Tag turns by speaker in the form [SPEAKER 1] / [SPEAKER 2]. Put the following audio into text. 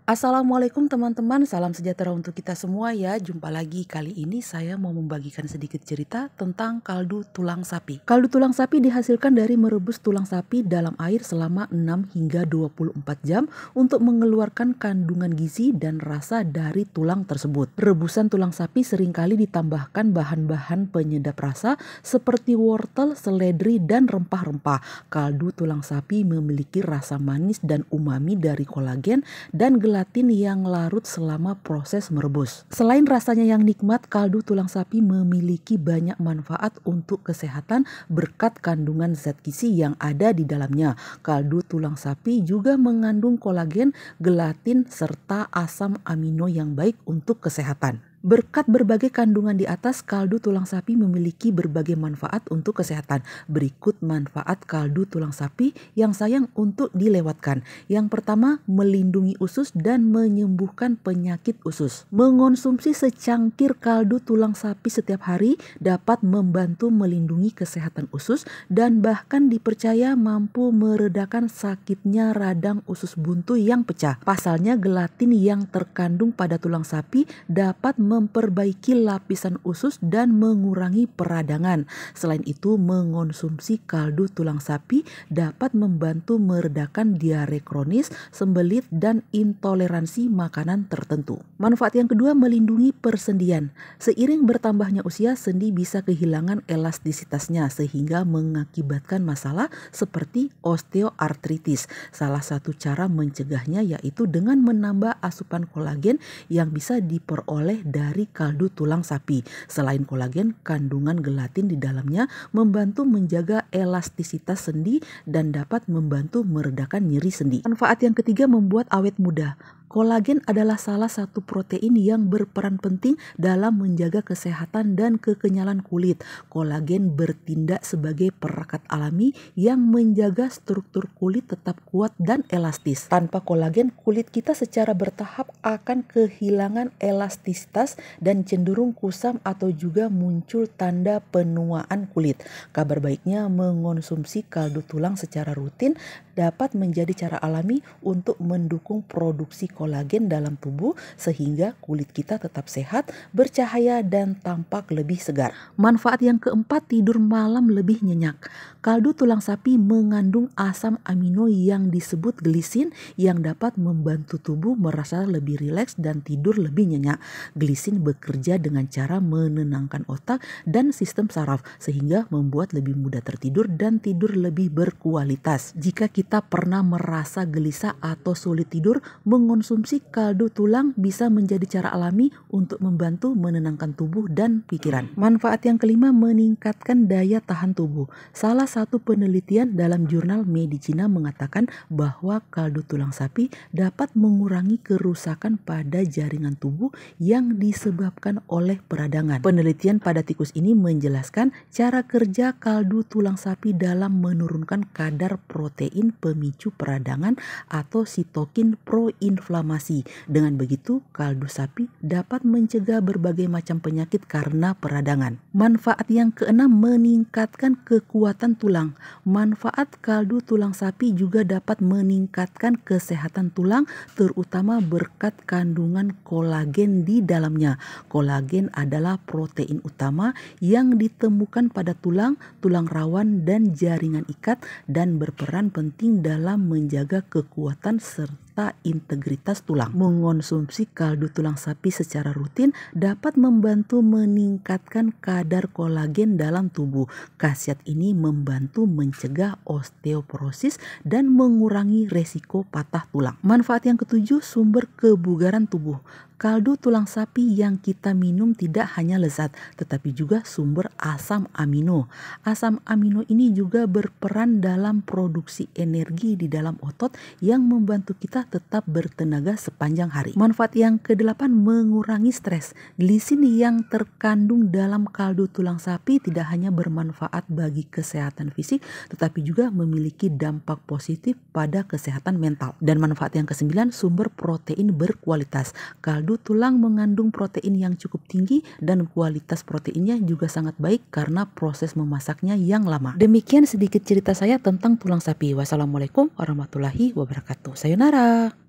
[SPEAKER 1] Assalamualaikum teman-teman, salam sejahtera untuk kita semua ya. Jumpa lagi, kali ini saya mau membagikan sedikit cerita tentang kaldu tulang sapi. Kaldu tulang sapi dihasilkan dari merebus tulang sapi dalam air selama 6 hingga 24 jam untuk mengeluarkan kandungan gizi dan rasa dari tulang tersebut. Rebusan tulang sapi seringkali ditambahkan bahan-bahan penyedap rasa seperti wortel, seledri, dan rempah-rempah. Kaldu tulang sapi memiliki rasa manis dan umami dari kolagen dan gelatin yang larut selama proses merebus. Selain rasanya yang nikmat, kaldu tulang sapi memiliki banyak manfaat untuk kesehatan berkat kandungan zat gizi yang ada di dalamnya. Kaldu tulang sapi juga mengandung kolagen, gelatin, serta asam amino yang baik untuk kesehatan. Berkat berbagai kandungan di atas, kaldu tulang sapi memiliki berbagai manfaat untuk kesehatan. Berikut manfaat kaldu tulang sapi yang sayang untuk dilewatkan. Yang pertama, melindungi usus dan menyembuhkan penyakit usus. Mengonsumsi secangkir kaldu tulang sapi setiap hari dapat membantu melindungi kesehatan usus dan bahkan dipercaya mampu meredakan sakitnya radang usus buntu yang pecah. Pasalnya, gelatin yang terkandung pada tulang sapi dapat memperbaiki lapisan usus dan mengurangi peradangan. Selain itu, mengonsumsi kaldu tulang sapi dapat membantu meredakan diare kronis, sembelit, dan intoleransi makanan tertentu. Manfaat yang kedua, melindungi persendian. Seiring bertambahnya usia, sendi bisa kehilangan elastisitasnya sehingga mengakibatkan masalah seperti osteoartritis. Salah satu cara mencegahnya yaitu dengan menambah asupan kolagen yang bisa diperoleh dari kaldu tulang sapi. Selain kolagen, kandungan gelatin di dalamnya membantu menjaga elastisitas sendi dan dapat membantu meredakan nyeri sendi. Manfaat yang ketiga, membuat awet muda. Kolagen adalah salah satu protein yang berperan penting dalam menjaga kesehatan dan kekenyalan kulit. Kolagen bertindak sebagai perekat alami yang menjaga struktur kulit tetap kuat dan elastis. Tanpa kolagen, kulit kita secara bertahap akan kehilangan elastisitas dan cenderung kusam atau juga muncul tanda penuaan kulit. Kabar baiknya, mengonsumsi kaldu tulang secara rutin dapat menjadi cara alami untuk mendukung produksi kolagen dalam tubuh sehingga kulit kita tetap sehat, bercahaya, dan tampak lebih segar. Manfaat yang keempat, tidur malam lebih nyenyak. Kaldu tulang sapi mengandung asam amino yang disebut glisin yang dapat membantu tubuh merasa lebih rileks dan tidur lebih nyenyak. Glisin bekerja dengan cara menenangkan otak dan sistem saraf sehingga membuat lebih mudah tertidur dan tidur lebih berkualitas. Jika kita pernah merasa gelisah atau sulit tidur, mengonsumsi kaldu tulang bisa menjadi cara alami untuk membantu menenangkan tubuh dan pikiran. Manfaat yang kelima, meningkatkan daya tahan tubuh. Salah satu penelitian dalam jurnal Medicina mengatakan bahwa kaldu tulang sapi dapat mengurangi kerusakan pada jaringan tubuh yang disebabkan oleh peradangan. Penelitian pada tikus ini menjelaskan cara kerja kaldu tulang sapi dalam menurunkan kadar protein pemicu peradangan atau sitokin proinflamasi. Dengan begitu, kaldu sapi dapat mencegah berbagai macam penyakit karena peradangan. Manfaat yang keenam, meningkatkan kekuatan tulang. Manfaat kaldu tulang sapi juga dapat meningkatkan kesehatan tulang, terutama berkat kandungan kolagen di dalamnya. Kolagen adalah protein utama yang ditemukan pada tulang, tulang rawan, dan jaringan ikat dan berperan penting dalam menjaga kekuatan serta integritas tulang. Mengonsumsi kaldu tulang sapi secara rutin dapat membantu meningkatkan kadar kolagen dalam tubuh. Khasiat ini membantu mencegah osteoporosis dan mengurangi resiko patah tulang. Manfaat yang ketujuh, sumber kebugaran tubuh. Kaldu tulang sapi yang kita minum tidak hanya lezat, tetapi juga sumber asam amino. Asam amino ini juga berperan dalam produksi energi di dalam otot yang membantu kita tetap bertenaga sepanjang hari. Manfaat yang kedelapan, mengurangi stres. Glisin yang terkandung dalam kaldu tulang sapi tidak hanya bermanfaat bagi kesehatan fisik, tetapi juga memiliki dampak positif pada kesehatan mental. Dan manfaat yang kesembilan, sumber protein berkualitas. Kaldu tulang mengandung protein yang cukup tinggi dan kualitas proteinnya juga sangat baik karena proses memasaknya yang lama. Demikian sedikit cerita saya tentang tulang sapi. Wassalamualaikum warahmatullahi wabarakatuh. Sayonara.